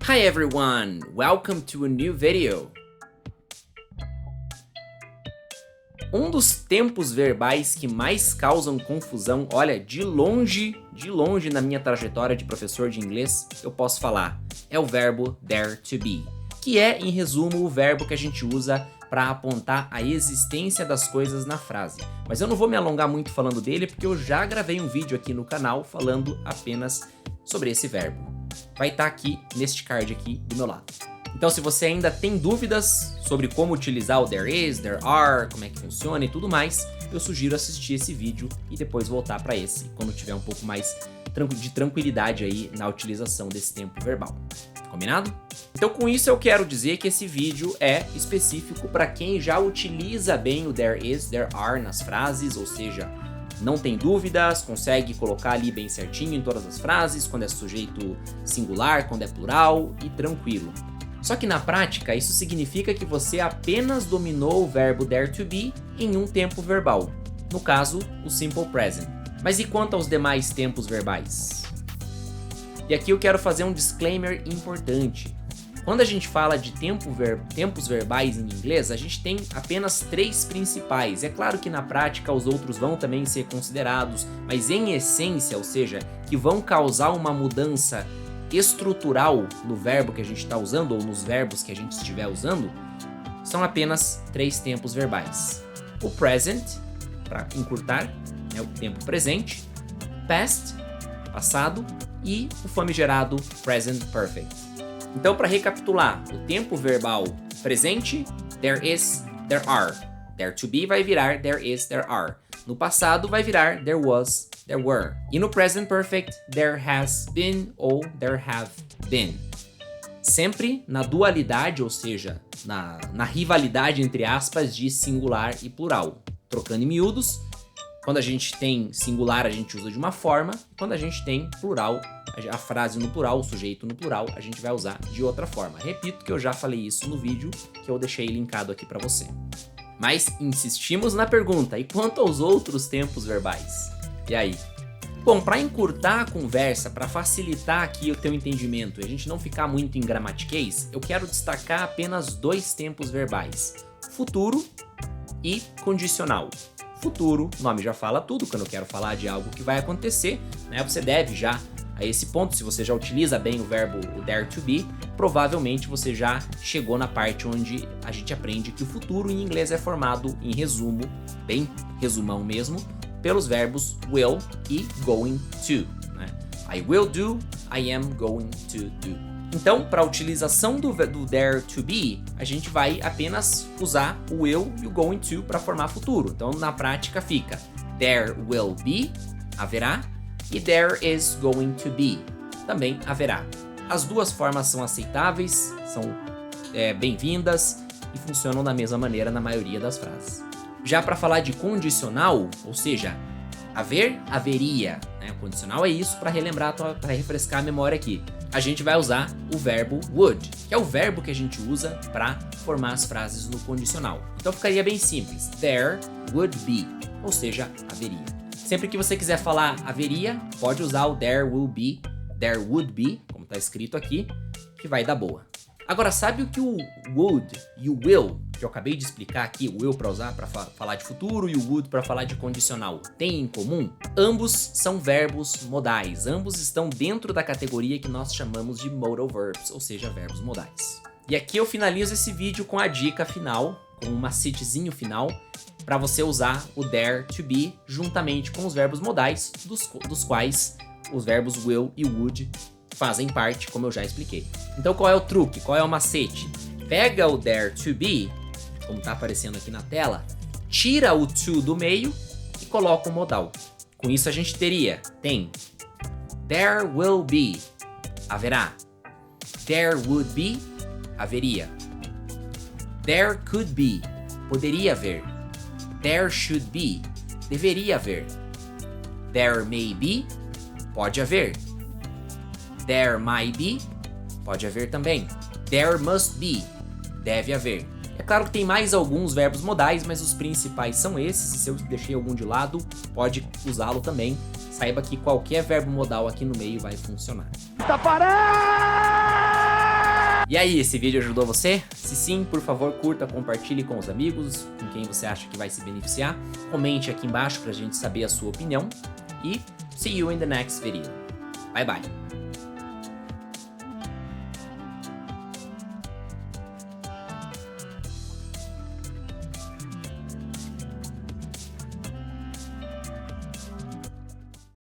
Hi everyone, welcome to a new video. Um dos tempos verbais que mais causam confusão, olha, de longe na minha trajetória de professor de inglês, eu posso falar, é o verbo dare to be, que é, em resumo, o verbo que a gente usa para apontar a existência das coisas na frase. Mas eu não vou me alongar muito falando dele, porque eu já gravei um vídeo aqui no canal falando apenas sobre esse verbo. Vai estar aqui neste card aqui do meu lado. Então, se você ainda tem dúvidas sobre como utilizar o there is, there are, como é que funciona e tudo mais, eu sugiro assistir esse vídeo e depois voltar para esse, quando tiver um pouco mais de tranquilidade aí na utilização desse tempo verbal. Combinado? Então, com isso eu quero dizer que esse vídeo é específico para quem já utiliza bem o there is, there are nas frases, ou seja, não tem dúvidas, consegue colocar ali bem certinho em todas as frases, quando é sujeito singular, quando é plural e tranquilo. Só que na prática, isso significa que você apenas dominou o verbo dare to be em um tempo verbal, no caso, o simple present. Mas e quanto aos demais tempos verbais? E aqui eu quero fazer um disclaimer importante. Quando a gente fala de tempos verbais em inglês, a gente tem apenas 3 principais. É claro que na prática os outros vão também ser considerados, mas em essência, ou seja, que vão causar uma mudança estrutural no verbo que a gente está usando ou nos verbos que a gente estiver usando, são apenas 3 tempos verbais. O present, para encurtar, é o tempo presente, past, passado, e o famigerado present perfect. Então, para recapitular, o tempo verbal presente, there is, there are. There to be vai virar there is, there are. No passado vai virar there was, there were. E no present perfect, there has been ou there have been. Sempre na dualidade, ou seja, na rivalidade entre aspas de singular e plural. Trocando em miúdos, quando a gente tem singular a gente usa de uma forma, quando a gente tem plural, a frase no plural, o sujeito no plural, a gente vai usar de outra forma. Repito que eu já falei isso no vídeo, que eu deixei linkado aqui para você. Mas insistimos na pergunta, e quanto aos outros tempos verbais? E aí? Bom, para encurtar a conversa, para facilitar aqui o teu entendimento e a gente não ficar muito em gramatiquês, eu quero destacar apenas 2 tempos verbais, futuro e condicional. Futuro, o nome já fala tudo, quando eu quero falar de algo que vai acontecer, né? Você deve já a esse ponto, se você já utiliza bem o verbo o dare to be, provavelmente você já chegou na parte onde a gente aprende que o futuro em inglês é formado em resumo, bem resumão mesmo, pelos verbos will e going to, né? I will do, I am going to do. Então, para a utilização do dare to be, a gente vai apenas usar o will e o going to para formar futuro. Então, na prática fica there will be, haverá, e there is going to be, também haverá. As duas formas são aceitáveis, são bem-vindas e funcionam da mesma maneira na maioria das frases. Já para falar de condicional, ou seja, haver, haveria, né? O condicional é isso, para relembrar, para refrescar a memória aqui. A gente vai usar o verbo would, que é o verbo que a gente usa para formar as frases no condicional. Então ficaria bem simples, there would be, ou seja, haveria. Sempre que você quiser falar haveria, pode usar o there will be, there would be, como está escrito aqui, que vai dar boa. Agora, sabe o que o would e o will, que eu acabei de explicar aqui, o will para usar para falar de futuro e o would para falar de condicional, têm em comum? Ambos são verbos modais, ambos estão dentro da categoria que nós chamamos de modal verbs, ou seja, verbos modais. E aqui eu finalizo esse vídeo com a dica final, com um macetezinho final, para você usar o dare to be juntamente com os verbos modais, dos quais os verbos will e would fazem parte, como eu já expliquei. Então qual é o truque? Qual é o macete? Pega o dare to be, como está aparecendo aqui na tela, tira o to do meio e coloca o modal. Com isso a gente tem there will be, haverá. There would be, haveria. There could be, poderia haver. There should be, deveria haver. There may be, pode haver. There might be, pode haver também. There must be, deve haver. É claro que tem mais alguns verbos modais, mas os principais são esses. E se eu deixei algum de lado, pode usá-lo também. Saiba que qualquer verbo modal aqui no meio vai funcionar. Tá parado! E aí, esse vídeo ajudou você? Se sim, por favor, curta, compartilhe com os amigos, com quem você acha que vai se beneficiar. Comente aqui embaixo pra gente saber a sua opinião. E see you in the next video. Bye bye.